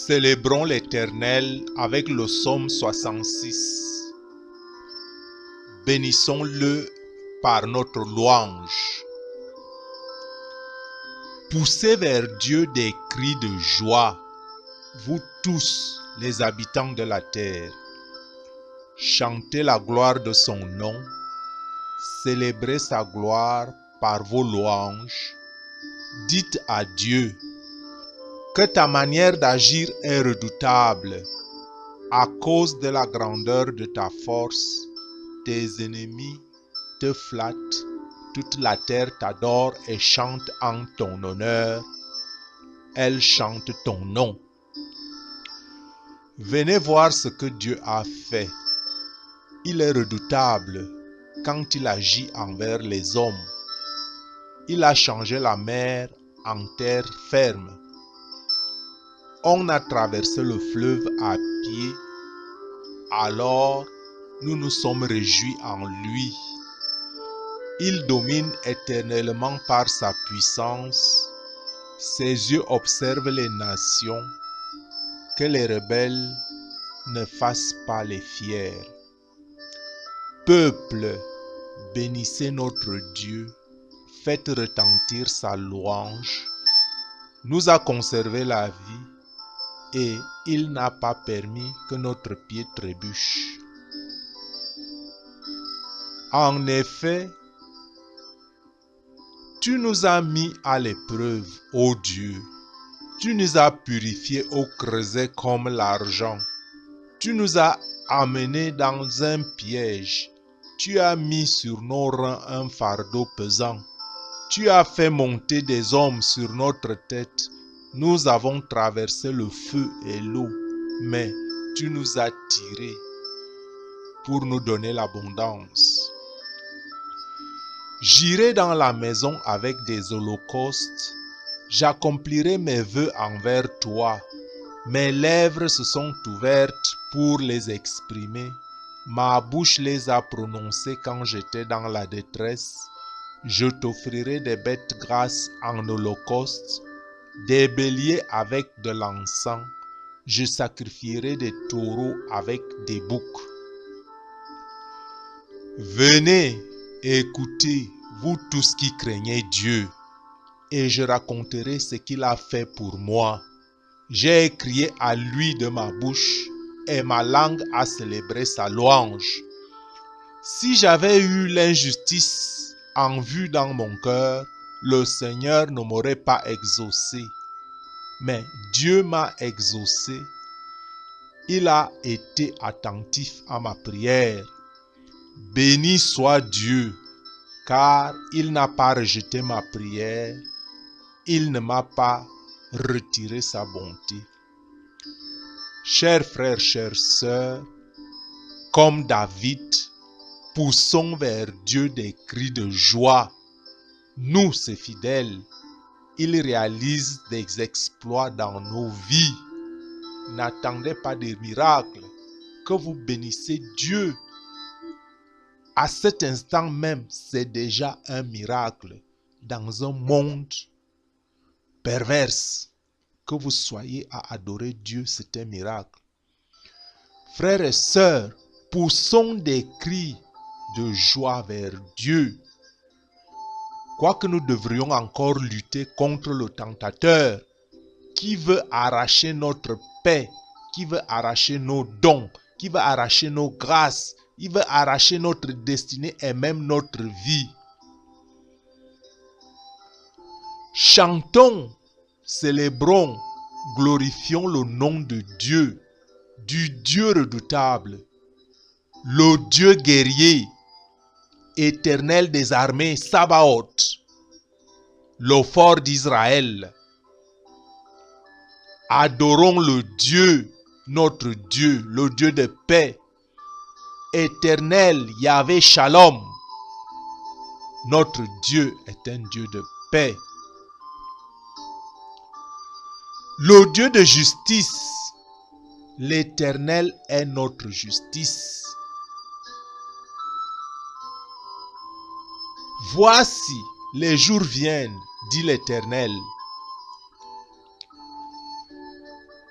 Célébrons l'Éternel avec le psaume 66. Bénissons-le par notre louange. Poussez vers Dieu des cris de joie, vous tous les habitants de la terre. Chantez la gloire de son nom, célébrez sa gloire par vos louanges. Dites à Dieu que ta manière d'agir est redoutable. À cause de la grandeur de ta force, tes ennemis te flattent, toute la terre t'adore et chante en ton honneur. Elle chante ton nom. Venez voir ce que Dieu a fait. Il est redoutable quand il agit envers les hommes. Il a changé la mer en terre ferme. On a traversé le fleuve à pied. Alors, nous nous sommes réjouis en lui. Il domine éternellement par sa puissance. Ses yeux observent les nations. Que les rebelles ne fassent pas les fiers. Peuple, bénissez notre Dieu. Faites retentir sa louange. Nous a conservé la vie et il n'a pas permis que notre pied trébuche. En effet, tu nous as mis à l'épreuve, ô Dieu. Tu nous as purifiés au creuset comme l'argent. Tu nous as amenés dans un piège. Tu as mis sur nos reins un fardeau pesant. Tu as fait monter des hommes sur notre tête. Nous avons traversé le feu et l'eau, mais tu nous as tirés pour nous donner l'abondance. J'irai dans la maison avec des holocaustes. J'accomplirai mes vœux envers toi. Mes lèvres se sont ouvertes pour les exprimer. Ma bouche les a prononcées quand j'étais dans la détresse. Je t'offrirai des bêtes grasses en holocauste, des béliers avec de l'encens. Je sacrifierai des taureaux avec des boucs. Venez, écoutez, vous tous qui craignez Dieu, et je raconterai ce qu'il a fait pour moi. J'ai crié à lui de ma bouche, et ma langue a célébré sa louange. Si j'avais eu l'injustice en vue dans mon cœur, le Seigneur ne m'aurait pas exaucé. Mais Dieu m'a exaucé. Il a été attentif à ma prière. Béni soit Dieu, car il n'a pas rejeté ma prière. Il ne m'a pas retiré sa bonté. Chers frères, chères sœurs, comme David, poussons vers Dieu des cris de joie. Nous, ses fidèles, il réalise des exploits dans nos vies. N'attendez pas des miracles, que vous bénissez Dieu. À cet instant même, c'est déjà un miracle. Dans un monde perverse, que vous soyez à adorer Dieu, c'est un miracle. Frères et sœurs, poussons des cris de joie vers Dieu. Quoique nous devrions encore lutter contre le tentateur qui veut arracher notre paix, qui veut arracher nos dons, qui veut arracher nos grâces, il veut arracher notre destinée et même notre vie. Chantons, célébrons, glorifions le nom de Dieu, du Dieu redoutable, le Dieu guerrier, Éternel des armées, Sabaoth, le fort d'Israël. Adorons le Dieu, notre Dieu, le Dieu de paix. Éternel Yahvé Shalom. Notre Dieu est un Dieu de paix. Le Dieu de justice. L'Éternel est notre justice. Voici, les jours viennent, dit l'Éternel,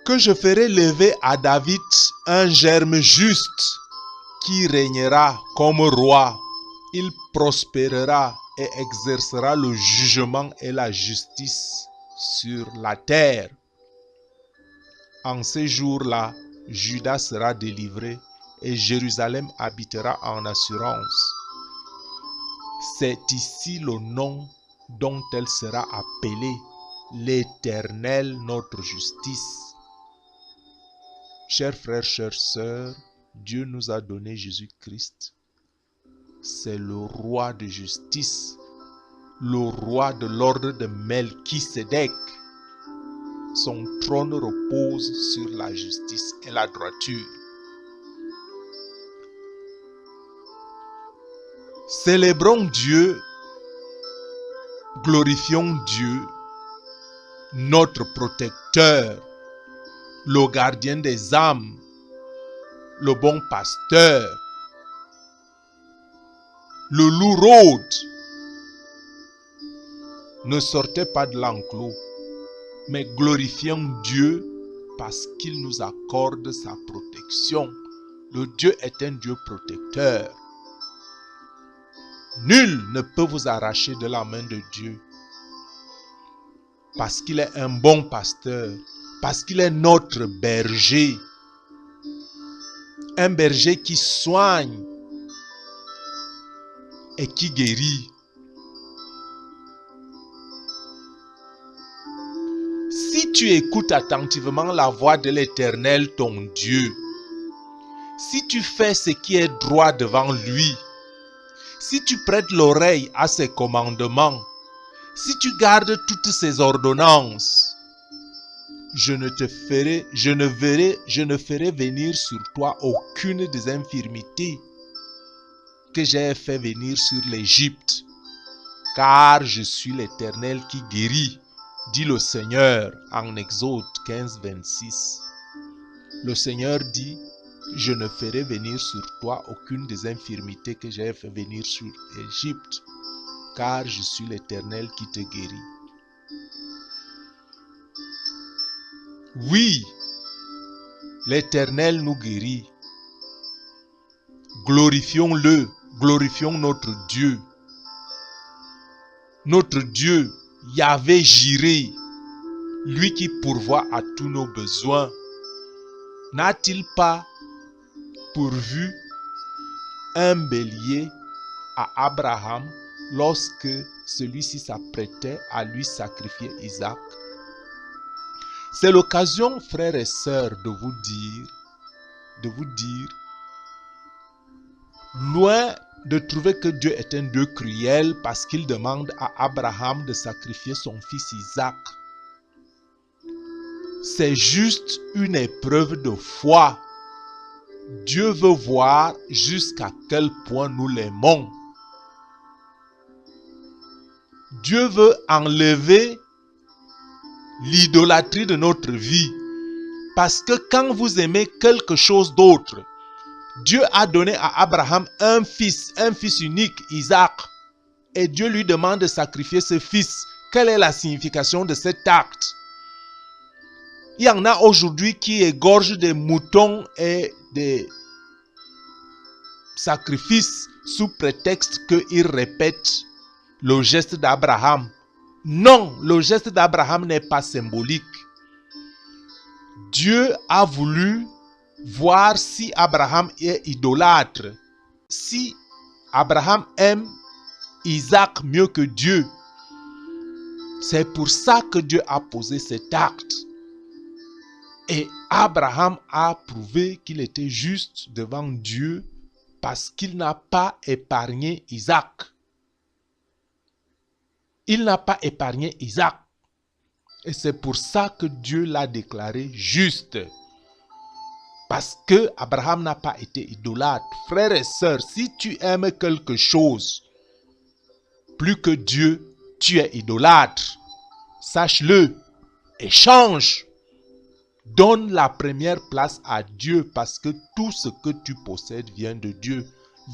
que je ferai lever à David un germe juste qui régnera comme roi. Il prospérera et exercera le jugement et la justice sur la terre. En ces jours-là, Juda sera délivré et Jérusalem habitera en assurance. C'est ici le nom dont elle sera appelée, l'Éternel notre justice. Chers frères, chères sœurs, Dieu nous a donné Jésus-Christ. C'est le roi de justice, le roi de l'ordre de Melchisédek. Son trône repose sur la justice et la droiture. Célébrons Dieu, glorifions Dieu, notre protecteur, le gardien des âmes, le bon pasteur, le loup rôde. Ne sortez pas de l'enclos, mais glorifions Dieu parce qu'il nous accorde sa protection. Le Dieu est un Dieu protecteur. Nul ne peut vous arracher de la main de Dieu parce qu'il est un bon pasteur, parce qu'il est notre berger. Un berger qui soigne et qui guérit. Si tu écoutes attentivement la voix de l'Éternel ton Dieu, si tu fais ce qui est droit devant lui, si tu prêtes l'oreille à ses commandements, si tu gardes toutes ses ordonnances, je ne ferai venir sur toi aucune des infirmités que j'ai fait venir sur l'Égypte, car je suis l'Éternel qui guérit, dit le Seigneur en Exode 15, 26. Le Seigneur dit, je ne ferai venir sur toi aucune des infirmités que j'ai fait venir sur l'Égypte, car je suis l'Éternel qui te guérit. Oui, l'Éternel nous guérit. Glorifions-le, glorifions notre Dieu. Notre Dieu, Yahvé Jireh, lui qui pourvoit à tous nos besoins, n'a-t-il pas pourvu un bélier à Abraham lorsque celui-ci s'apprêtait à lui sacrifier Isaac? C'est l'occasion, frères et sœurs, de vous dire, loin de trouver que Dieu est un Dieu cruel parce qu'il demande à Abraham de sacrifier son fils Isaac. C'est juste une épreuve de foi. Dieu veut voir jusqu'à quel point nous l'aimons. Dieu veut enlever l'idolâtrie de notre vie. Parce que quand vous aimez quelque chose d'autre, Dieu a donné à Abraham un fils unique, Isaac. Et Dieu lui demande de sacrifier ce fils. Quelle est la signification de cet acte? Il y en a aujourd'hui qui égorgent des moutons et des sacrifices sous prétexte qu'ils répètent le geste d'Abraham. Non, le geste d'Abraham n'est pas symbolique. Dieu a voulu voir si Abraham est idolâtre. Si Abraham aime Isaac mieux que Dieu. C'est pour ça que Dieu a posé cet acte. Et Abraham a prouvé qu'il était juste devant Dieu parce qu'il n'a pas épargné Isaac. Il n'a pas épargné Isaac. Et c'est pour ça que Dieu l'a déclaré juste. Parce que Abraham n'a pas été idolâtre. Frères et sœurs, si tu aimes quelque chose plus que Dieu, tu es idolâtre. Sache-le et change. Donne la première place à Dieu parce que tout ce que tu possèdes vient de Dieu.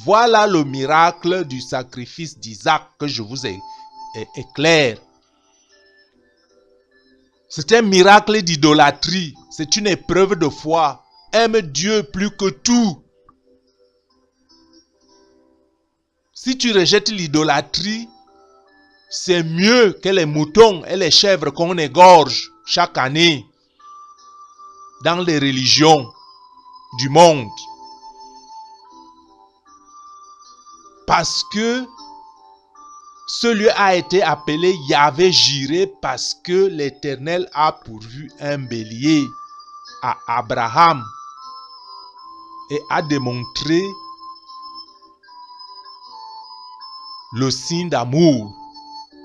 Voilà le miracle du sacrifice d'Isaac que je vous ai éclairé. C'est un miracle d'idolâtrie. C'est une épreuve de foi. Aime Dieu plus que tout. Si tu rejettes l'idolâtrie, c'est mieux que les moutons et les chèvres qu'on égorge chaque année dans les religions du monde. Parce que ce lieu a été appelé Yahvé Jireh parce que l'Éternel a pourvu un bélier à Abraham et a démontré le signe d'amour.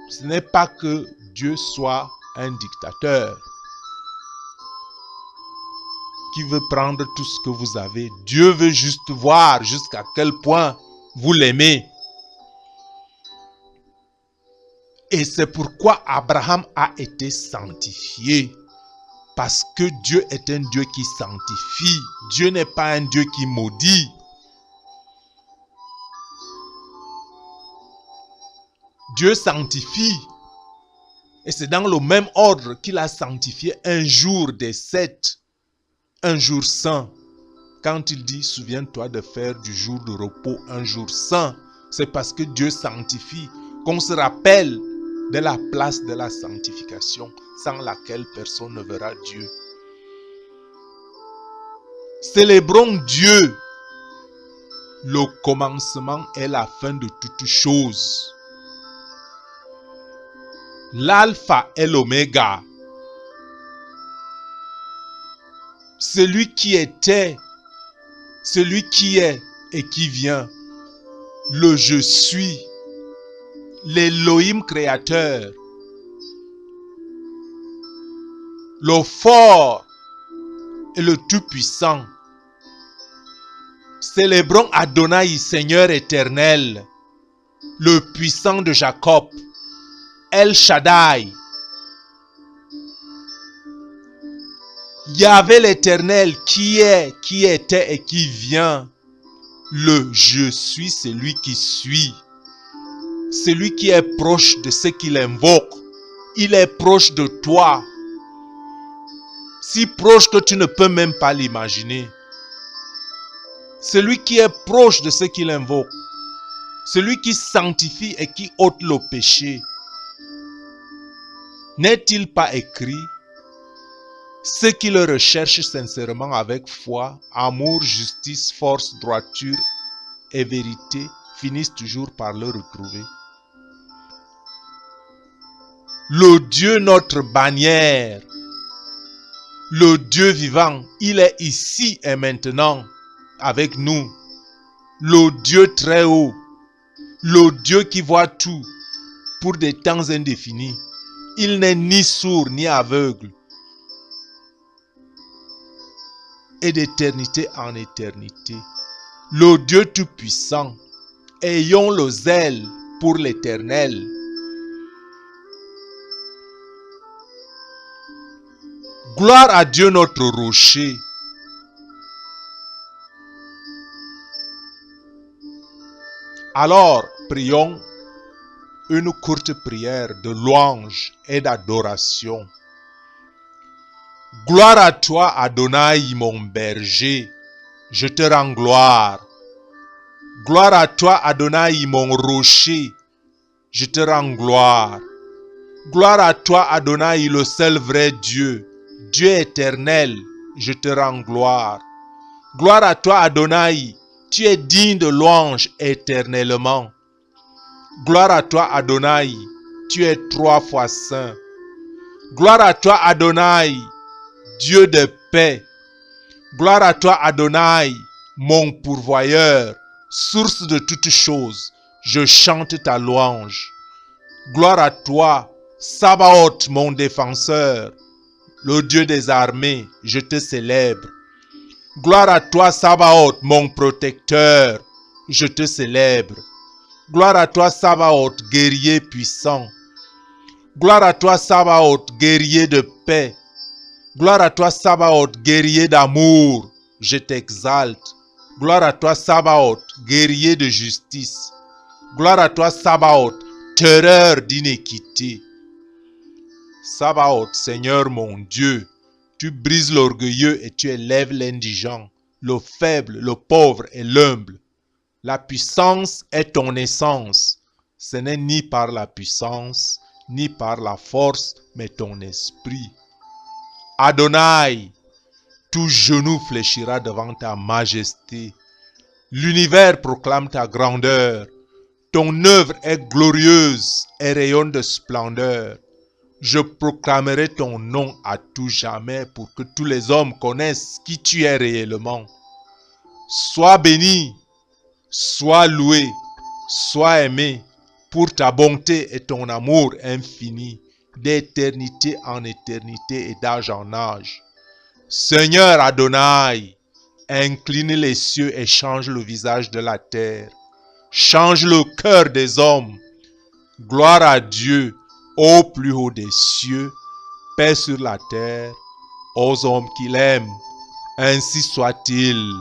Ce n'est pas que Dieu soit un dictateur qui veut prendre tout ce que vous avez. Dieu veut juste voir jusqu'à quel point vous l'aimez. Et c'est pourquoi Abraham a été sanctifié. Parce que Dieu est un Dieu qui sanctifie. Dieu n'est pas un Dieu qui maudit. Dieu sanctifie. Et c'est dans le même ordre qu'il a sanctifié un jour des 7. Un jour saint. Quand il dit, souviens-toi de faire du jour de repos un jour saint. C'est parce que Dieu sanctifie. Qu'on se rappelle de la place de la sanctification, sans laquelle personne ne verra Dieu. Célébrons Dieu. Le commencement est la fin de toutes choses. L'alpha et l'oméga. Celui qui était, celui qui est et qui vient. Le je suis. L'Élohim créateur, le fort et le tout-puissant. Célébrons Adonai, Seigneur éternel, le puissant de Jacob, El Shaddai. Yahvé l'Éternel qui est, qui était et qui vient. Le je suis, celui qui suit. Celui qui est proche de ceux qui l'invoquent. Il est proche de toi. Si proche que tu ne peux même pas l'imaginer. Celui qui est proche de ceux qui l'invoquent. Celui qui sanctifie et qui ôte le péché. N'est-il pas écrit? Ceux qui le recherchent sincèrement avec foi, amour, justice, force, droiture et vérité finissent toujours par le retrouver. Le Dieu notre bannière, le Dieu vivant, il est ici et maintenant avec nous. Le Dieu très haut, le Dieu qui voit tout pour des temps indéfinis. Il n'est ni sourd ni aveugle. Et d'éternité en éternité. Le Dieu tout-puissant, ayons le zèle pour l'éternel. Gloire à Dieu notre rocher. Alors, prions une courte prière de louange et d'adoration. Gloire à toi, Adonai, mon berger, je te rends gloire. Gloire à toi, Adonai, mon rocher, je te rends gloire. Gloire à toi, Adonai, le seul vrai Dieu, Dieu éternel, je te rends gloire. Gloire à toi, Adonai, tu es digne de louange éternellement. Gloire à toi, Adonai, tu es 3 fois saint. Gloire à toi, Adonai, Dieu de paix. Gloire à toi, Adonai, mon pourvoyeur, source de toutes choses. Je chante ta louange. Gloire à toi, Sabaoth, mon défenseur, le Dieu des armées, je te célèbre. Gloire à toi, Sabaoth, mon protecteur, je te célèbre. Gloire à toi, Sabaoth, guerrier puissant. Gloire à toi, Sabaoth, guerrier de paix. Gloire à toi, Sabaoth, guerrier d'amour, je t'exalte. Gloire à toi, Sabaoth, guerrier de justice. Gloire à toi, Sabaoth, terreur d'inéquité. Sabaoth, Seigneur mon Dieu, tu brises l'orgueilleux et tu élèves l'indigent, le faible, le pauvre et l'humble. La puissance est ton essence. Ce n'est ni par la puissance, ni par la force, mais ton esprit. Adonai, tout genou fléchira devant ta majesté. L'univers proclame ta grandeur. Ton œuvre est glorieuse et rayonne de splendeur. Je proclamerai ton nom à tout jamais pour que tous les hommes connaissent qui tu es réellement. Sois béni, sois loué, sois aimé pour ta bonté et ton amour infini, d'éternité en éternité et d'âge en âge. Seigneur Adonai, incline les cieux et change le visage de la terre. Change le cœur des hommes. Gloire à Dieu au plus haut des cieux, paix sur la terre, aux hommes qu'il aime. Ainsi soit-il.